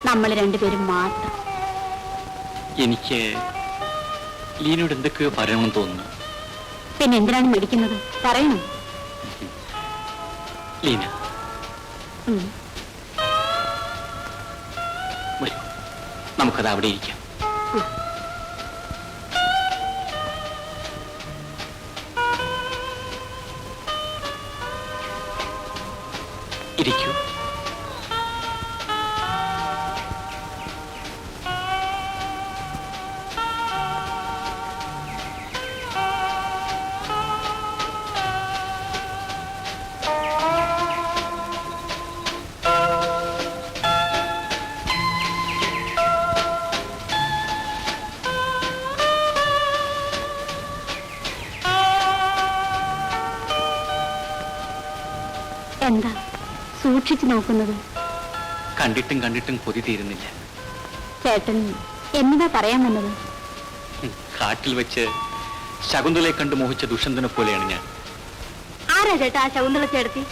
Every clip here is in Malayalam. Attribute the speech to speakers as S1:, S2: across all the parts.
S1: നമ്മൾ രണ്ടുപേരും മാത്രം.
S2: എനിക്ക് ലീനയോട് എന്തൊക്കെയോ പറയണമെന്ന് തോന്നുന്നു.
S1: പിന്നെ എന്തിനാണ് മടിക്കുന്നത്? പറയണം.
S2: ലീന, നമുക്കത് അവിടെ ഇരിക്കാം. ഇരിക്കൂ.
S1: എന്താ സൂക്ഷിച്ചു നോക്കുന്നത്?
S2: കണ്ടിട്ടും കണ്ടിട്ടും കൊതി തീരുന്നില്ല.
S1: ചേട്ടൻ എന്നതാ പറയാൻ വന്നത്?
S2: കാട്ടിൽ വെച്ച് ശകുന്തളയെ കണ്ട് മോഹിച്ച ദുഷ്യന്തനെ പോലെയാണ് ഞാൻ.
S1: ആരാ ചേട്ടാ ആ ശകുന്തള ചേട്ടത്തി?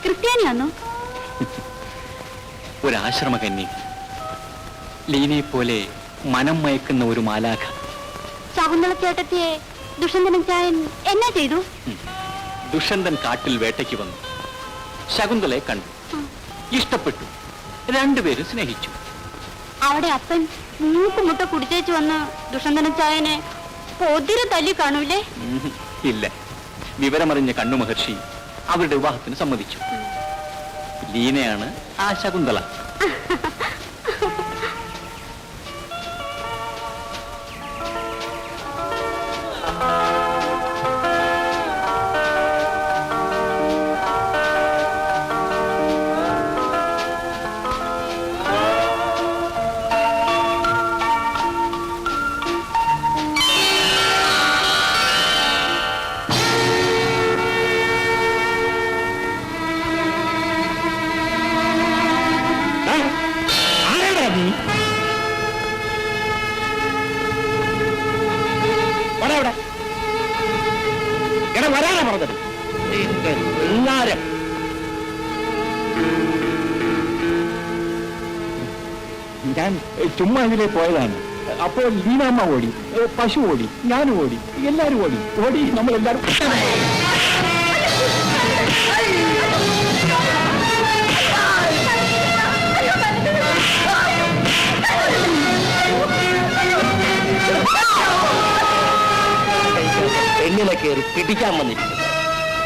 S1: ക്രിസ്ത്യാനിയാണോ?
S2: ഒരാശ്രമകന്യ, ലീനയെ പോലെ മനം മയക്കുന്ന ഒരു മാലാഖ.
S1: ശകുന്തള ചേട്ടത്തിയെ ദുഷ്യന്തൻ ചായൻ എന്നാ ചെയ്തു?
S2: ദുഷ്യന്തൻ കാട്ടിൽ വേട്ടയ്ക്ക് വന്നു. ശകുന്തളയെ കണ്ടു, ഇഷ്ടപ്പെട്ടു, രണ്ടുപേരും സ്നേഹിച്ചു.
S1: അവിടെ അപ്പൻ മൂക്കുമുട്ട കുടിച്ചേച്ചു വന്ന് ദുഷ്യന്തന ചായനെ പൊതിരെ തല്ലി കാണൂലേ?
S2: ഇല്ല, വിവരമറിഞ്ഞ കണ്ണു മഹർഷി അവരുടെ വിവാഹത്തിന് സമ്മതിച്ചു. ലീനയാണ് ആ ശകുന്തള.
S3: വരാനാ പറഞ്ഞത്.
S4: ഞാൻ ചുമ്മാ ഇതിലേ പോയതാണ്. അപ്പോൾ ലീനാമ്മ ഓടി, പശു ഓടി, ഞാനും ഓടി, എല്ലാരും ഓടി നമ്മളെല്ലാരും.
S3: പെണ്ണിനെ കയറി പിടിക്കാൻ വന്നിരിക്കുന്നു.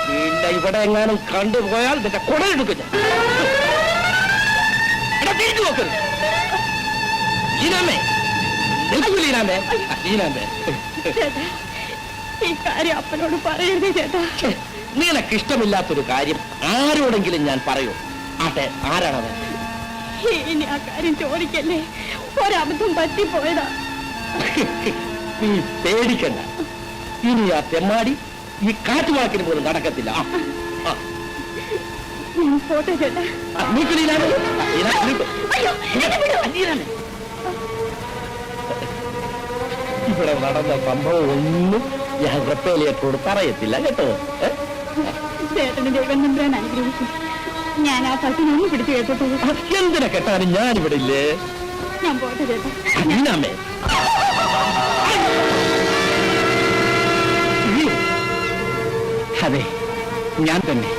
S3: പിന്നെ ഇവിടെ എങ്ങാനും കണ്ടുപോയാൽ നിന്റെ കൊടയെടുക്കും. തിരിച്ചു നോക്കരുത്. ലീനാമേ, ലീനാമേ, ലീനാമേ,
S1: ഈ കാര്യം അപ്പനോട് പറയരുത് ചേട്ടാ.
S3: നിനക്ക് ഇഷ്ടമില്ലാത്തൊരു കാര്യം ആരോടെങ്കിലും ഞാൻ പറയൂ. ആട്ടെ, ആരാണത്?
S1: ഇനി ആ കാര്യം ചോദിക്കല്ലേ, ഒരബദ്ധം പറ്റിപ്പോയതാ.
S3: നീ പേടിക്കണ്ട. ഇനി ആ തെമ്മാടി ഈ കാറ്റുവാക്കിന് പോലും നടക്കത്തില്ല.
S1: പോട്ടെ ചേട്ടാ.
S3: ഇവിടെ നടന്ന സംഭവം ഒന്നും ഞാൻ റപ്പേലിയത്തോട് പറയത്തില്ല കേട്ടോ.
S1: ചേട്ടന് ദൈവം നമ്പ്രാൻ അനുഗ്രഹിക്കും. ഞാൻ ആ പട്ടിനൊന്നും പിടിച്ചു കേട്ടോ.
S3: എന്തിനെ കേട്ടാലും ഞാനിവിടെ ഇല്ലേ.
S1: ഞാൻ പോട്ടെ ചേട്ടാ.
S3: അമ്മേ,
S4: അതെ, ഞാൻ തന്നെ.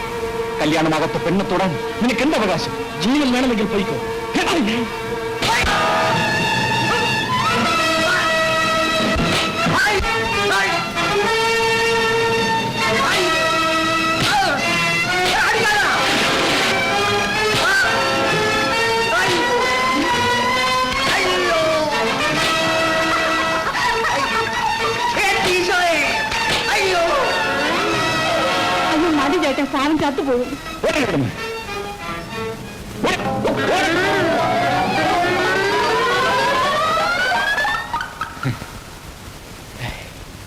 S4: കല്യാണമാകത്ത പെണ്ണെ തൊടാൻ നിനക്ക് എന്ത് അവകാശം? ജീവൻ വേണമെങ്കിൽ പോയിക്കോ.
S1: ചേട്ടാ, സാധനം ചത്തുപോകും.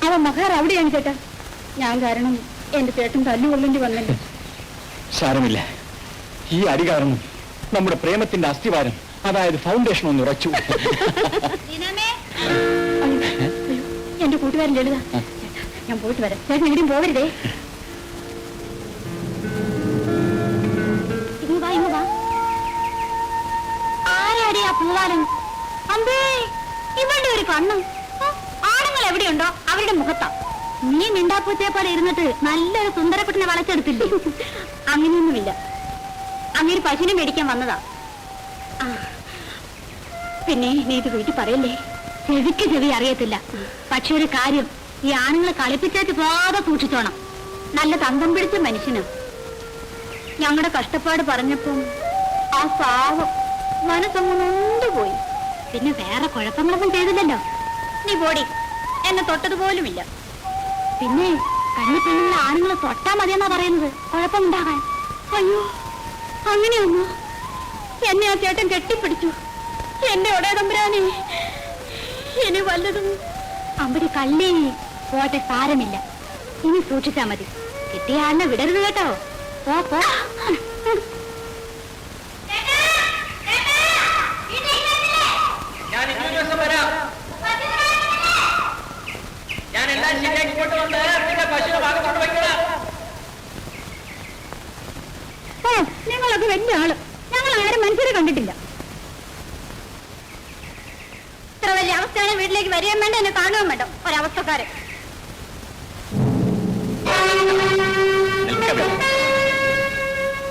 S1: അവൻ മഹാർ അവിടെയാണ് ചേട്ടാ. ഞാൻ കാരണം എന്റെ ചേട്ടൻ തല്ലുകൊള്ളേണ്ടി വന്നല്ലോ.
S4: സാരമില്ല, ഈ അടി കാരണം നമ്മുടെ പ്രേമത്തിന്റെ അസ്ഥിവാരം, അതായത് ഫൗണ്ടേഷൻ ഒന്ന് ഉറച്ചു.
S1: എന്റെ കൂട്ടുകാരൻ ലളിത. ഞാൻ പോയിട്ട് വരാം. ചേട്ടൻ എവിടെയും പോവരുതേ. ആരാടി ആ പൂവാലൻ. അമ്പേ, ഇവളുടെ ഒരു കണ്ണ്. ആണുങ്ങൾ എവിടെയുണ്ടോ അവരുടെ മുഖത്താ. നീ മിണ്ടാപ്പൂച്ചയെ പോലെ ഇരുന്നിട്ട് നല്ലൊരു സുന്ദരക്കുട്ടിനെ വളച്ചെടുത്തില്ലേ? അങ്ങനെയൊന്നുമില്ല. അങ്ങനെ പശുവിനെ മേടിക്കാൻ വന്നതാ. പിന്നെ നീ ഇത് വീട്ടിൽ പറയല്ലേ. ചെവിക്ക് ചെവി അറിയത്തില്ല. പക്ഷെ ഒരു കാര്യം, ഈ ആണുങ്ങളെ കളിപ്പിച്ചേച്ച് പോകാതെ സൂക്ഷിച്ചോണം. നല്ല തങ്കം പിടിച്ച മനുഷ്യനും. ഞങ്ങളുടെ കഷ്ടപ്പാട് പറഞ്ഞപ്പം ആ പാവം മനസ്സങ്ങ് നൊന്തുപോയി. പിന്നെ വേറെ കുഴപ്പങ്ങളൊന്നും ചെയ്തില്ലല്ലോ. നീ പോടി, എന്നെ തൊട്ടതുപോലുമില്ല. പിന്നെ കണ്ണി പെണ്ണുള്ള ആണുങ്ങളെ തൊട്ടാ മതിയെന്നാ പറയുന്നത് കുഴപ്പമുണ്ടാകാൻ. അയ്യോ, അങ്ങനെയൊന്നു എന്നെ ആ ചേട്ടൻ കെട്ടിപ്പിടിച്ചു. എന്നെ ഒടേ തമ്പുരാനെ, ഇനി വല്ലതും. അമ്പടി കള്ളി പോട്ടെ, സാരമില്ല. ഇനി സൂക്ഷിച്ചാ മതി. കിട്ടിയ ആളിനെ വിടരുത് കേട്ടോ. പോ പോ. നിങ്ങളൊക്കെ വലിയ ആള്. ഞങ്ങൾ ആരും മനുഷ്യരെ കണ്ടിട്ടില്ല. ഇത്ര വലിയ അവസ്ഥയാണ്. വീട്ടിലേക്ക് വരികയും വേണ്ട, എന്നെ കാണുകയും വേണ്ട. ഒരവസ്ഥക്കാരൻ.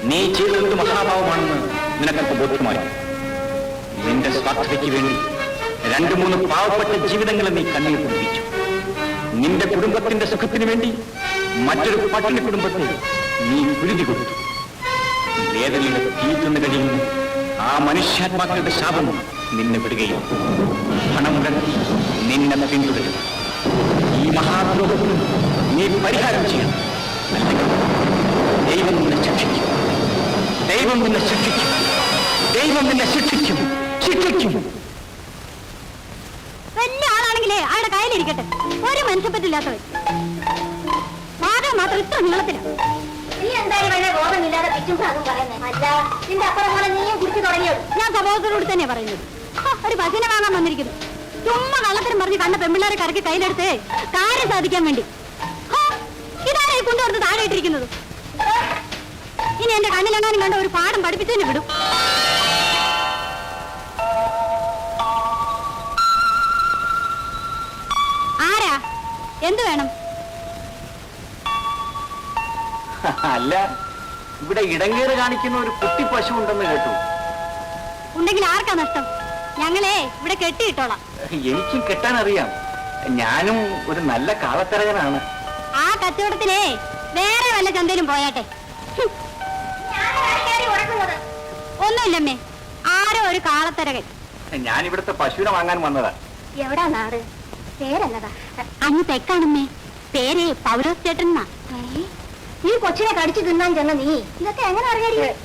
S2: നീ ചെയ്തത് മഹാഭാവമാണെന്ന് നിനക്കൊക്കെ ബോധ്യമായി. നിന്റെ സ്വാർത്ഥതയ്ക്ക് വേണ്ടി 2-3 പാവപ്പെട്ട ജീവിതങ്ങളെ നീ കണ്ണീർ കുടിപ്പിച്ചു. നിന്റെ കുടുംബത്തിന്റെ സുഖത്തിന് വേണ്ടി മറ്റൊരു പട്ടിണി കുടുംബത്തെ നീ കുരുതി കൊടുത്തു. വേദനയുടെ തീർന്നു കഴിയുന്ന ആ മനുഷ്യാത്മാക്കളുടെ ശാപം നിന്നെ വിടുകയും പണം മുടക്കി നിന്നെ പിന്തുടരും. ഈ മഹാദ്രോഹത്തിന് നീ പരിഹാരം ചെയ്യണം. അല്ലെങ്കിൽ ദൈവം നിന്നെ ശിക്ഷിക്കും. ദൈവം നിന്നെ ശിക്ഷിക്കും. ദൈവം നിന്നെ ശിക്ഷിക്കും. ശിക്ഷിക്കും.
S1: വലിയ ആളാണെങ്കിലേ ആളുടെ കയ്യിലിരിക്കട്ടെ. ഒരു മനുഷ്യപ്പറ്റില്ലാത്തവൻ മാത്രം ഇത്ര നീളത്തിലാണ്. നീ എന്തായാലും വളരെ ബോധമില്ലാതെ പിച്ചും പറയുന്നത്. അല്ല, നിന്റെ അപ്പുറം നീയും കുടിച്ചു തുടങ്ങിയോ? ഞാൻ സ്വഭാവത്തോടുകൂടി തന്നെ പറയുന്നത്. ഒരു പശുവിനെ വാങ്ങാൻ വന്നിരിക്കുന്നു. ചുമ്മാ കള്ളത്തരം പറഞ്ഞ് കണ്ട പെമ്പിള്ളേരെ കറക്കി കയ്യിലെടുത്ത് കാര്യം സാധിക്കാൻ വേണ്ടി. ഇതാരെ കൊണ്ടുവന്ന് താഴെ ഇട്ടിരിക്കുന്നത്. ഇനി എന്റെ കണ്ണിലെങ്ങാനും കണ്ട ഒരു പാഠം പഠിപ്പിച്ചതിന് വിടും. ആരാ? എന്ത് വേണം?
S2: അല്ല, ഇവിടെ ഇടങ്ങേറ് കാണിക്കുന്ന ഒരു കുട്ടി പശു ഉണ്ടെന്ന് കേട്ടു.
S1: ഉണ്ടെങ്കിൽ ആർക്കാ നഷ്ടം? ഞങ്ങളെ ഇവിടെ കെട്ടിയിട്ടോളാം.
S2: എനിക്കും കെട്ടാൻ അറിയാം. ഞാനും ഒരു നല്ല കാളത്തരകനാണ്.
S1: ആ കച്ചവടത്തിലേ വേറെ വല്ല ചന്തയിലും പോയാട്ടെ. ഒന്നുമില്ലമ്മേ, ആരോ ഒരു കാളത്തരകൻ.
S2: ഞാൻ ഇവിടുത്തെ പശുവിനെ വാങ്ങാൻ വന്നതാ.
S1: എവിടാ നാട്? പേരെന്നതാ? അങ്ങ് തെക്കാണമ്മേ. പേര് പൗലോസ് ചേട്ടൻ. നീ കൊച്ചിനെ കടിച്ചു തിന്നാൻ ചെന്ന നീ ഇതൊക്കെ എങ്ങനെ അറിയാം?